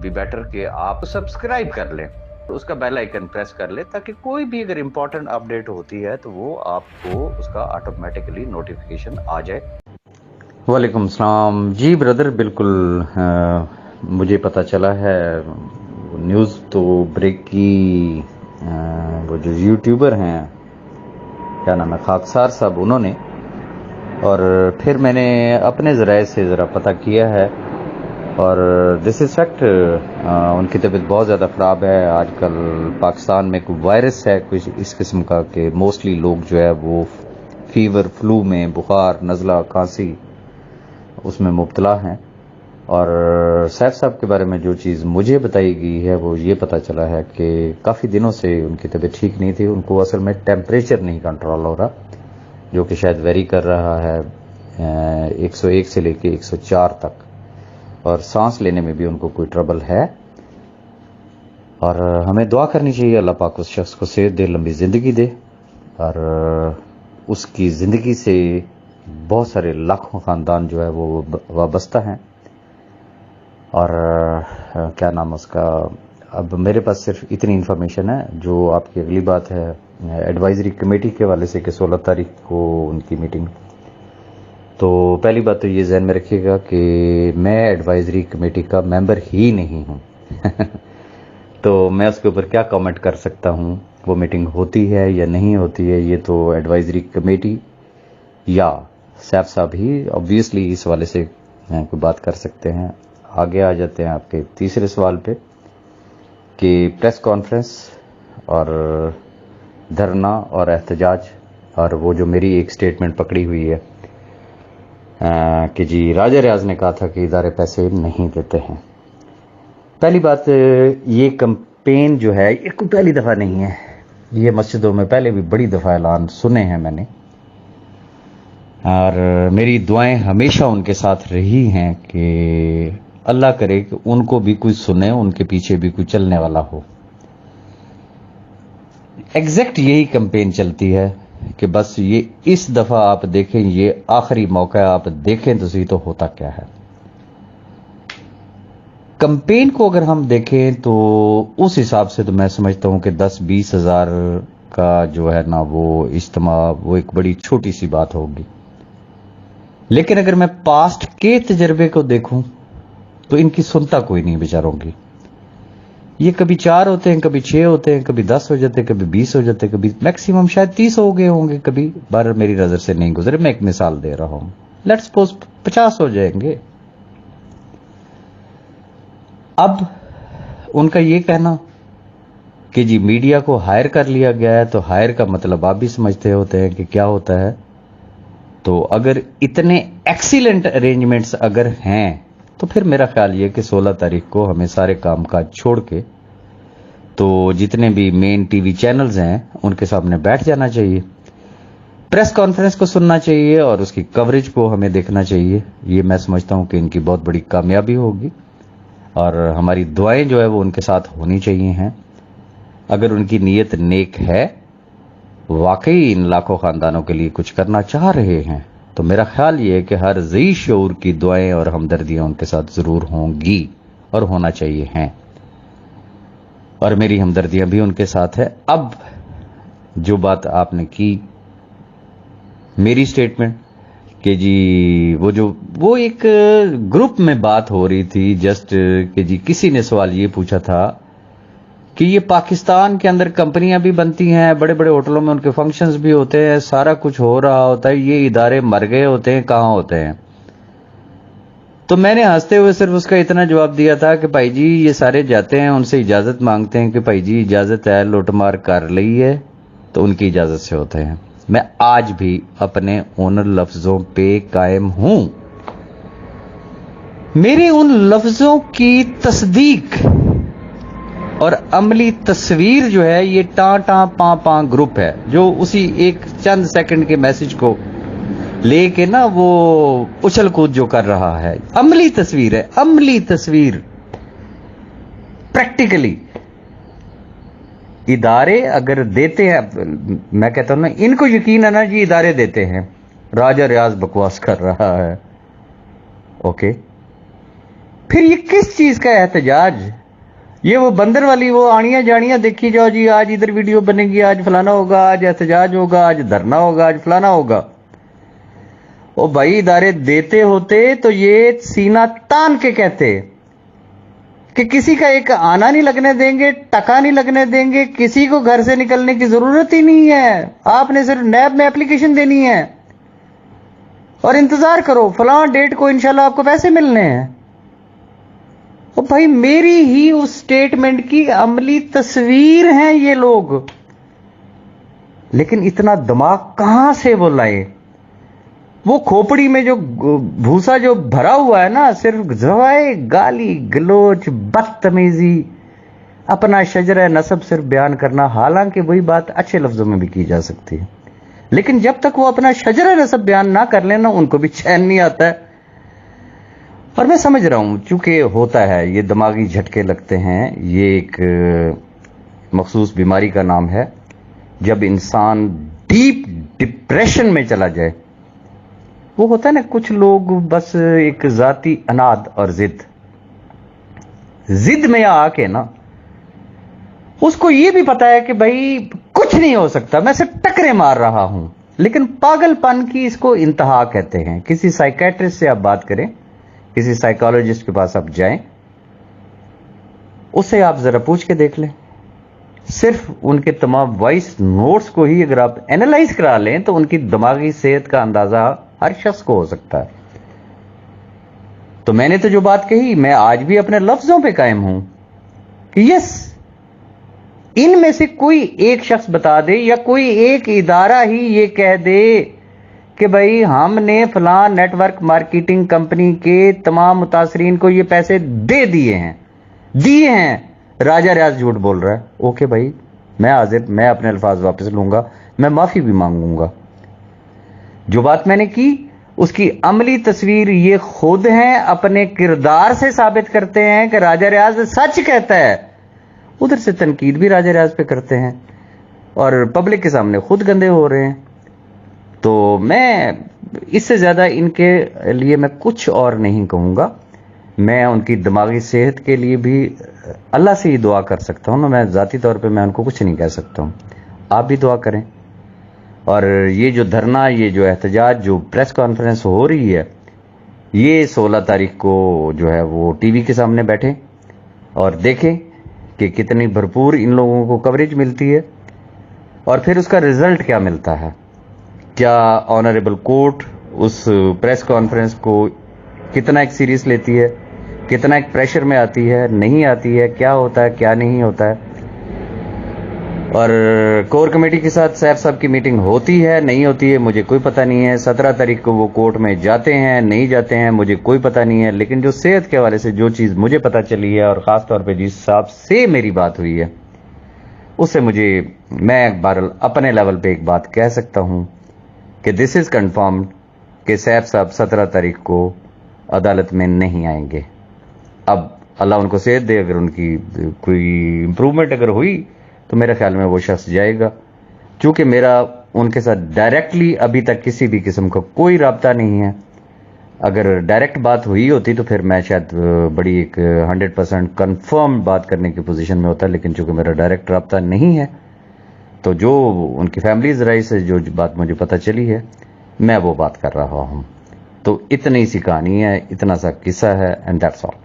Be better कि आप subscribe कर लें, उसका बेल आइकन प्रेस कर लें, ताकि कोई भी अगर इम्पोर्टेंट अपडेट होती है तो वो आपको उसका ऑटोमेटिकली नोटिफिकेशन आ जाए। वालेकुम सलाम जी ब्रदर, बिल्कुल मुझे पता चला है न्यूज़ तो ब्रेक की। वो जो यूट्यूबर हैं, क्या नाम है, खाकसार साहब, उन्होंने, और फिर मैंने अपने ज़राए से ज़रा पता किया है और दिस इज़ फैक्ट। उनकी तबीयत बहुत ज़्यादा ख़राब है। आजकल पाकिस्तान में कोई वायरस है कुछ इस किस्म का कि मोस्टली लोग जो है वो फीवर, फ्लू में, बुखार, नज़ला, खांसी, उसमें मुब्तला हैं। और सैफ साहब के बारे में जो चीज़ मुझे बताई गई है वो ये पता चला है कि काफ़ी दिनों से उनकी तबीयत ठीक नहीं थी। उनको असल में टेम्परेचर नहीं कंट्रोल हो रहा, जो कि शायद वेरी कर रहा है 101 से लेके 104 तक, और सांस लेने में भी उनको कोई ट्रबल है। और हमें दुआ करनी चाहिए अल्लाह पाक उस शख्स को सेहत दे, लंबी ज़िंदगी दे, और उसकी ज़िंदगी से बहुत सारे लाखों ख़ानदान जो है वो वाबस्ता हैं। और क्या नाम उसका, अब मेरे पास सिर्फ इतनी इन्फॉर्मेशन है। जो आपकी अगली बात है एडवाइजरी कमेटी के वाले से कि 16 तारीख को उनकी मीटिंग, तो पहली बात तो ये जहन में रखिएगा कि मैं एडवाइजरी कमेटी का मेंबर ही नहीं हूँ तो मैं उसके ऊपर क्या कमेंट कर सकता हूँ। वो मीटिंग होती है या नहीं होती है, ये तो एडवाइजरी कमेटी या सैफ साहब ही ऑब्वियसली इस वाले से कोई बात कर सकते हैं। आगे आ जाते हैं आपके तीसरे सवाल पे कि प्रेस कॉन्फ्रेंस और धरना और एहतजाज, और वो जो मेरी एक स्टेटमेंट पकड़ी हुई है कि जी राजा रियाज ने कहा था कि इदारे पैसे नहीं देते हैं। पहली बात, ये कैंपेन जो है ये कोई पहली दफ़ा नहीं है। ये मस्जिदों में पहले भी बड़ी दफ़ा ऐलान सुने हैं मैंने, और मेरी दुआएं हमेशा उनके साथ रही हैं कि अल्लाह करे कि उनको भी कुछ सुने, उनके पीछे भी कुछ चलने वाला हो। एग्जैक्ट यही कैंपेन चलती है कि बस ये इस दफा आप देखें, ये आखिरी मौका है, आप देखें तो सही तो होता क्या है। कैंपेन को अगर हम देखें तो उस हिसाब से तो मैं समझता हूं कि 10-20 हज़ार का जो है ना वो इज्तिमा, वो एक बड़ी छोटी सी बात होगी। लेकिन अगर मैं पास्ट के तजर्बे को देखूं तो इनकी सुनता कोई नहीं बेचारों की। ये कभी 4 होते हैं, कभी 6 होते हैं, कभी 10 हो जाते हैं, कभी 20 हो जाते हैं, कभी मैक्सिमम शायद 30 हो गए होंगे, कभी 12 मेरी नजर से नहीं गुजरे। मैं एक मिसाल दे रहा हूं, लेट्स सपोज 50 हो जाएंगे। अब उनका ये कहना कि जी मीडिया को हायर कर लिया गया है, तो हायर का मतलब आप भी समझते होते हैं कि क्या होता है। तो अगर इतने एक्सीलेंट अरेंजमेंट्स अगर हैं तो फिर मेरा ख्याल ये कि 16 तारीख को हमें सारे काम काज छोड़ के तो जितने भी मेन टीवी चैनल्स हैं उनके सामने बैठ जाना चाहिए, प्रेस कॉन्फ्रेंस को सुनना चाहिए और उसकी कवरेज को हमें देखना चाहिए। ये मैं समझता हूं कि इनकी बहुत बड़ी कामयाबी होगी, और हमारी दुआएं जो है वो उनके साथ होनी चाहिए हैं। अगर उनकी नीयत नेक है, वाकई इन लाखों खानदानों के लिए कुछ करना चाह रहे हैं, तो मेरा ख्याल ये है कि हर ज़ी शऊर की दुआएं और हमदर्दियां उनके साथ जरूर होंगी और होना चाहिए हैं, और मेरी हमदर्दियां भी उनके साथ है। अब जो बात आपने की, मेरी स्टेटमेंट कि जी वो एक ग्रुप में बात हो रही थी जस्ट कि जी किसी ने सवाल ये पूछा था कि ये पाकिस्तान के अंदर कंपनियां भी बनती हैं, बड़े बड़े होटलों में उनके फंक्शंस भी होते हैं, सारा कुछ हो रहा होता है, ये इदारे मर गए होते हैं, कहां होते हैं। तो मैंने हंसते हुए सिर्फ उसका इतना जवाब दिया था कि भाई जी ये सारे जाते हैं, उनसे इजाजत मांगते हैं कि भाई जी इजाजत है, लूटमार कर ली है, तो उनकी इजाजत से होते हैं। मैं आज भी अपने उन लफ्जों पे कायम हूं। मेरे उन लफ्जों की तस्दीक और अमली तस्वीर जो है ये टां पां ग्रुप है, जो उसी एक चंद सेकंड के मैसेज को लेके ना वो उछल कूद जो कर रहा है। अमली तस्वीर है, अमली तस्वीर। प्रैक्टिकली इदारे अगर देते हैं, मैं कहता हूं ना, इनको यकीन है ना जी इदारे देते हैं। राजा रियाज बकवास कर रहा है, ओके, फिर ये किस चीज का एहतजाज? ये वो बंदर वाली वो आड़ियां जाड़ियां देखी जाओ जी, आज इधर वीडियो बनेगी, आज फलाना होगा, आज एहतजाज होगा, आज धरना होगा, आज फलाना होगा। ओ भाई, इदारे देते होते तो ये सीना तान के कहते कि किसी का एक आना नहीं लगने देंगे, टका नहीं लगने देंगे, किसी को घर से निकलने की जरूरत ही नहीं है, आपने सिर्फ नैब में एप्लीकेशन देनी है और इंतजार करो, फलां डेट को इंशाल्लाह आपको पैसे मिलने हैं। ओ भाई, मेरी ही उस स्टेटमेंट की अमली तस्वीर हैं ये लोग, लेकिन इतना दिमाग कहां से वो लाए? वो खोपड़ी में जो भूसा जो भरा हुआ है ना, सिर्फ जवाए गाली गलोच बदतमीजी, अपना शजरा नसब सिर्फ बयान करना। हालांकि वही बात अच्छे लफ्जों में भी की जा सकती है, लेकिन जब तक वो अपना शजरा नसब बयान ना कर लेना, उनको भी चैन नहीं आता है। और मैं समझ रहा हूं, चूंकि होता है, ये दिमागी झटके लगते हैं, ये एक मखसूस बीमारी का नाम है। जब इंसान डीप डिप्रेशन में चला जाए, वो होता है ना, कुछ लोग बस एक जाती अनाद और जिद में आके ना, उसको ये भी पता है कि भाई कुछ नहीं हो सकता, मैं सिर्फ टकरे मार रहा हूं, लेकिन पागलपन की इसको इंतहा कहते हैं। किसी साइकेट्रिस्ट से आप बात करें, किसी साइकोलॉजिस्ट के पास आप जाएं, उससे आप जरा पूछ के देख लें, सिर्फ उनके तमाम वॉइस नोट्स को ही अगर आप एनालाइज करा लें तो उनकी दिमागी सेहत का अंदाजा हर शख्स को हो सकता है। तो मैंने तो जो बात कही, मैं आज भी अपने लफ्जों पे कायम हूं कि यस, इनमें से कोई एक शख्स बता दे या कोई एक इदारा ही ये कह दे कि भाई हमने फलां नेटवर्क मार्केटिंग कंपनी के तमाम मुतासरीन को ये पैसे दे दिए हैं, राजा रियाज झूठ बोल रहा है। ओके भाई, मैं हाजिर, मैं अपने अल्फाज वापस लूंगा, मैं माफी भी मांगूंगा। जो बात मैंने की उसकी अमली तस्वीर ये खुद हैं, अपने किरदार से साबित करते हैं कि राजा रियाज सच कहता है। उधर से तनकीद भी राजा रियाज पे करते हैं और पब्लिक के सामने खुद गंदे हो रहे हैं। तो मैं इससे ज्यादा इनके लिए मैं कुछ और नहीं कहूंगा। मैं उनकी दिमागी सेहत के लिए भी अल्लाह से ही दुआ कर सकता हूं ना, मैं जाती तौर पे मैं उनको कुछ नहीं कह सकता हूं। आप भी दुआ करें। और ये जो धरना, ये जो एहतजाज, जो प्रेस कॉन्फ्रेंस हो रही है, ये 16 तारीख को जो है वो टीवी के सामने बैठे और देखें कि कितनी भरपूर इन लोगों को कवरेज मिलती है और फिर उसका रिजल्ट क्या मिलता है। क्या ऑनरेबल कोर्ट उस प्रेस कॉन्फ्रेंस को कितना एक सीरियस लेती है, कितना एक प्रेशर में आती है, नहीं आती है, क्या होता है क्या नहीं होता है। और कोर कमेटी के साथ सैफ साहब की मीटिंग होती है नहीं होती है मुझे कोई पता नहीं है। 17 तारीख को वो कोर्ट में जाते हैं नहीं जाते हैं मुझे कोई पता नहीं है। लेकिन जो सेहत के हवाले से जो चीज़ मुझे पता चली है और ख़ास तौर पे जिस साहब से मेरी बात हुई है उससे मैं एक बार अपने लेवल पे एक बात कह सकता हूँ कि दिस इज़ कन्फर्म्ड कि सैफ साहब 17 तारीख को अदालत में नहीं आएंगे। अब अल्लाह उनको सेहत दे, अगर उनकी कोई इम्प्रूवमेंट अगर हुई तो मेरे ख्याल में वो शख्स जाएगा। चूंकि मेरा उनके साथ डायरेक्टली अभी तक किसी भी किस्म का कोई राब्ता नहीं है। अगर डायरेक्ट बात हुई होती तो फिर मैं शायद बड़ी एक 100% कन्फर्म बात करने की पोजीशन में होता, लेकिन चूंकि मेरा डायरेक्ट राब्ता नहीं है तो जो उनकी फैमिली ज़राई से जो बात मुझे पता चली है मैं वो बात कर रहा हूँ। तो इतनी सी कहानी है, इतना सा किस्सा है, एंड दैट्स ऑल।